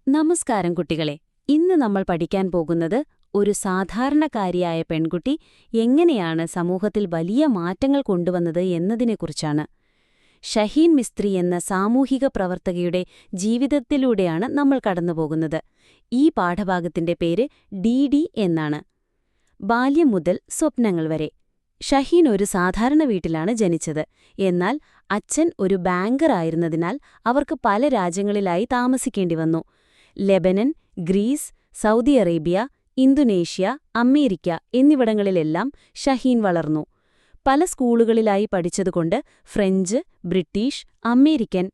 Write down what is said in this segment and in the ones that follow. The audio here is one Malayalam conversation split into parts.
നമസ്കാരം കുട്ടികളെ. ഇന്ന് നമ്മൾ പഠിക്കാൻ പോകുന്നത് ഒരു സാധാരണക്കാരിയായ പെൺകുട്ടി എങ്ങനെയാണ് സമൂഹത്തിൽ വലിയ മാറ്റങ്ങൾ കൊണ്ടുവന്നത് എന്നതിനെക്കുറിച്ചാണ്. ഷഹീൻ മിസ്ത്രി എന്ന സാമൂഹിക പ്രവർത്തകയുടെ ജീവിതത്തിലൂടെയാണ് നമ്മൾ കടന്നുപോകുന്നത്. ഈ പാഠഭാഗത്തിന്റെ പേര് DD എന്നാണ്. ബാല്യം മുതൽ സ്വപ്നങ്ങൾ വരെ. ഷഹീൻ ഒരു സാധാരണ വീട്ടിലാണ് ജനിച്ചത്. എന്നാൽ അച്ഛൻ ഒരു ബാങ്കർ ആയിരുന്നതിനാൽ അവർക്ക് പല രാജ്യങ്ങളിലായി താമസിക്കേണ്ടി വന്നു. Lebanon, Greece, Saudi Arabia, Indonesia, America എന്നിവിടങ്ങളിലെല്ലാം ഷഹീൻ വളർന്നു. പല സ്കൂളുകളിലായി പഠിച്ചതുകൊണ്ട് French, British, American,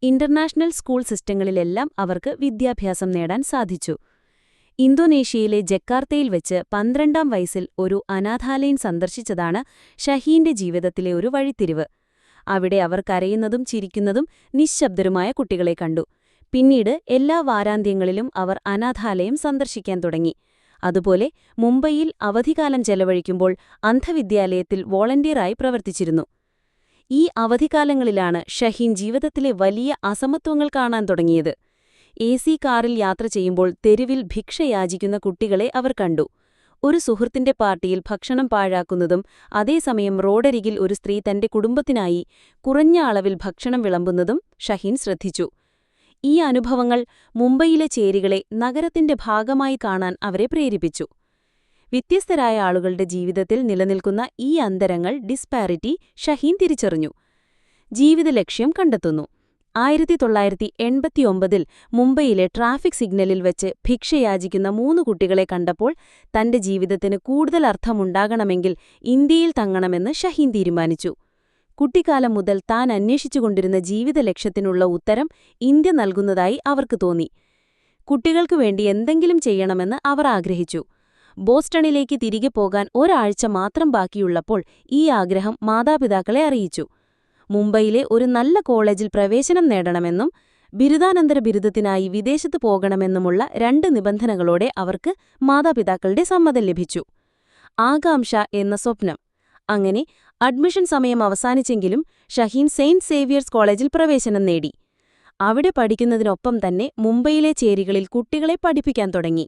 international school സിസ്റ്റങ്ങളിലെല്ലാം അവർക്ക് വിദ്യാഭ്യാസം നേടാൻ സാധിച്ചു. ഇന്തോനേഷ്യയിലെ ജക്കാർത്തയിൽ വെച്ച് 12ാം വയസ്സിൽ ഒരു അനാഥാലയം സന്ദർശിച്ചതാണ് ഷഹീന്റെ ജീവിതത്തിലെ ഒരു വഴിത്തിരിവ്. അവിടെ അവർ കരയുന്നതും ചിരിക്കുന്നതും നിശ്ശബ്ദരുമായ കുട്ടികളെ കണ്ടു. പിന്നീട് എല്ലാ വാരാന്ത്യങ്ങളിലും അവർ അനാഥാലയം സന്ദർശിക്കാൻ തുടങ്ങി. അതുപോലെ മുംബൈയിൽ അവധിക്കാലം ചെലവഴിക്കുമ്പോൾ അന്ധവിദ്യാലയത്തിൽ വോളണ്ടിയറായി പ്രവർത്തിച്ചിരുന്നു. ഈ അവധിക്കാലങ്ങളിലാണ് ഷഹീൻ ജീവിതത്തിലെ വലിയ അസമത്വങ്ങൾ കാണാൻ തുടങ്ങിയത്. AC കാറിൽ യാത്ര ചെയ്യുമ്പോൾ തെരുവിൽ ഭിക്ഷ യാചിക്കുന്ന കുട്ടികളെ അവർ കണ്ടു. ഒരു സുഹൃത്തിന്റെ പാർട്ടിയിൽ ഭക്ഷണം പാഴാക്കുന്നതും അതേസമയം റോഡരികിൽ ഒരു സ്ത്രീ തന്റെ കുടുംബത്തിനായി കുറഞ്ഞ അളവിൽ ഭക്ഷണം വിളമ്പുന്നതും ഷഹീൻ ശ്രദ്ധിച്ചു. ഈ അനുഭവങ്ങൾ മുംബൈയിലെ ചേരികളെ നഗരത്തിന്റെ ഭാഗമായി കാണാൻ അവരെ പ്രേരിപ്പിച്ചു. വ്യത്യസ്തരായ ആളുകളുടെ ജീവിതത്തിൽ നിലനിൽക്കുന്ന ഈ അന്തരങ്ങൾ ഡിസ്പാരിറ്റി ഷഹീൻ തിരിച്ചറിഞ്ഞു. ജീവിത ലക്ഷ്യം കണ്ടെത്തുന്നു. 1989-ൽ മുംബൈയിലെ ട്രാഫിക് സിഗ്നലിൽ വെച്ച് ഭിക്ഷയാചിക്കുന്ന 3 കുട്ടികളെ കണ്ടപ്പോൾ തന്റെ ജീവിതത്തിന് കൂടുതൽ അർത്ഥമുണ്ടാകണമെങ്കിൽ ഇന്ത്യയിൽ തങ്ങണമെന്ന് ഷഹീൻ തീരുമാനിച്ചു. കുട്ടിക്കാലം മുതൽ താൻ അന്വേഷിച്ചുകൊണ്ടിരുന്ന ജീവിത ലക്ഷ്യത്തിനുള്ള ഉത്തരം ഇന്ത്യ നൽകുന്നതായി അവർക്ക് തോന്നി. കുട്ടികൾക്കു വേണ്ടി എന്തെങ്കിലും ചെയ്യണമെന്ന് അവർ ആഗ്രഹിച്ചു. ബോസ്റ്റണിലേക്ക് തിരികെ പോകാൻ ഒരാഴ്ച മാത്രം ബാക്കിയുള്ളപ്പോൾ ഈ ആഗ്രഹം മാതാപിതാക്കളെ അറിയിച്ചു. മുംബൈയിലെ ഒരു നല്ല കോളേജിൽ പ്രവേശനം നേടണമെന്നും ബിരുദാനന്തര ബിരുദത്തിനായി വിദേശത്ത് പോകണമെന്നുമുള്ള 2 നിബന്ധനകളോടെ അവർക്ക് മാതാപിതാക്കളുടെ സമ്മതം ലഭിച്ചു. ആകാംക്ഷ എന്ന സ്വപ്നം. അങ്ങനെ അഡ്മിഷൻ സമയം അവസാനിച്ചെങ്കിലും ഷഹീൻ സെയിന്റ് സേവിയേഴ്സ് കോളേജിൽ പ്രവേശനം നേടി. അവിടെ പഠിക്കുന്നതിനൊപ്പം തന്നെ മുംബൈയിലെ ചേരികളിൽ കുട്ടികളെ പഠിപ്പിക്കാൻ തുടങ്ങി.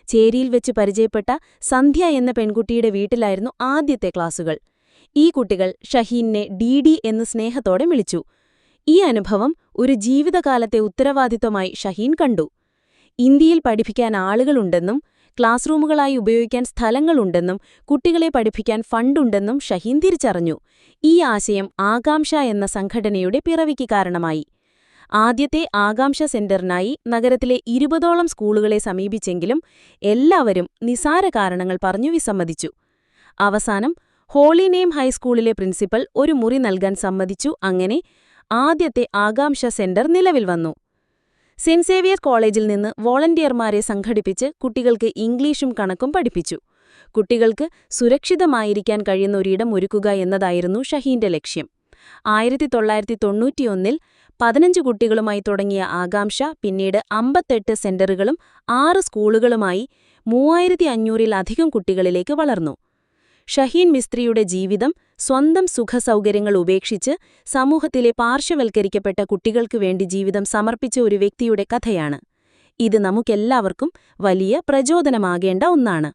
ചേരിയിൽ വെച്ച് പരിചയപ്പെട്ട സന്ധ്യ എന്ന പെൺകുട്ടിയുടെ വീട്ടിലായിരുന്നു ആദ്യത്തെ ക്ലാസുകൾ. ഈ കുട്ടികൾ ഷഹീനെ DD എന്ന് സ്നേഹത്തോടെ വിളിച്ചു. ഈ അനുഭവം ഒരു ജീവിതകാലത്തെ ഉത്തരവാദിത്വമായി ഷഹീൻ കണ്ടു. ഇന്ത്യയിൽ പഠിപ്പിക്കാൻ ആളുകളുണ്ടെന്നും ക്ലാസ് റൂമുകളായി ഉപയോഗിക്കാൻ സ്ഥലങ്ങളുണ്ടെന്നും കുട്ടികളെ പഠിപ്പിക്കാൻ ഫണ്ടുണ്ടെന്നും ഷഹീൻ തിരിച്ചറിഞ്ഞു. ഈ ആശയം ആകാംക്ഷ എന്ന സംഘടനയുടെ പിറവിക്ക് കാരണമായി. ആദ്യത്തെ ആകാംക്ഷ സെന്ററിനായി നഗരത്തിലെ 20ഓളം സ്കൂളുകളെ സമീപിച്ചെങ്കിലും എല്ലാവരും നിസാര കാരണങ്ങൾ പറഞ്ഞു വിസമ്മതിച്ചു. അവസാനം ഹോളി നെയിം ഹൈസ്കൂളിലെ പ്രിൻസിപ്പൽ ഒരു മുറി നൽകാൻ സമ്മതിച്ചു. അങ്ങനെ ആദ്യത്തെ ആകാംക്ഷ സെന്റർ നിലവിൽ വന്നു. സെന്റ് സേവിയർ കോളേജിൽ നിന്ന് വോളണ്ടിയർമാരെ സംഘടിപ്പിച്ച് കുട്ടികൾക്ക് ഇംഗ്ലീഷും കണക്കും പഠിപ്പിച്ചു. കുട്ടികൾക്ക് സുരക്ഷിതമായിരിക്കാൻ കഴിയുന്ന ഒരിടം ഒരുക്കുക എന്നതായിരുന്നു ഷഹീന്റെ ലക്ഷ്യം. 1991-ൽ 15 കുട്ടികളുമായി തുടങ്ങിയ ആകാംക്ഷ പിന്നീട് 58 സെന്ററുകളും 6 സ്കൂളുകളുമായി 3500-ൽ-അധികം കുട്ടികളിലേക്ക് വളർന്നു. ഷഹീൻ മിസ്ത്രിയുടെ ജീവിതം സ്വന്തം സുഖസൗകര്യങ്ങൾ ഉപേക്ഷിച്ച് സമൂഹത്തിലെ പാർശ്വവൽക്കരിക്കപ്പെട്ട കുട്ടികൾക്കു വേണ്ടി ജീവിതം സമർപ്പിച്ച ഒരു വ്യക്തിയുടെ കഥയാണ്. ഇത് നമുക്കെല്ലാവർക്കും വലിയ പ്രചോദനമാകേണ്ട ഒന്നാണ്.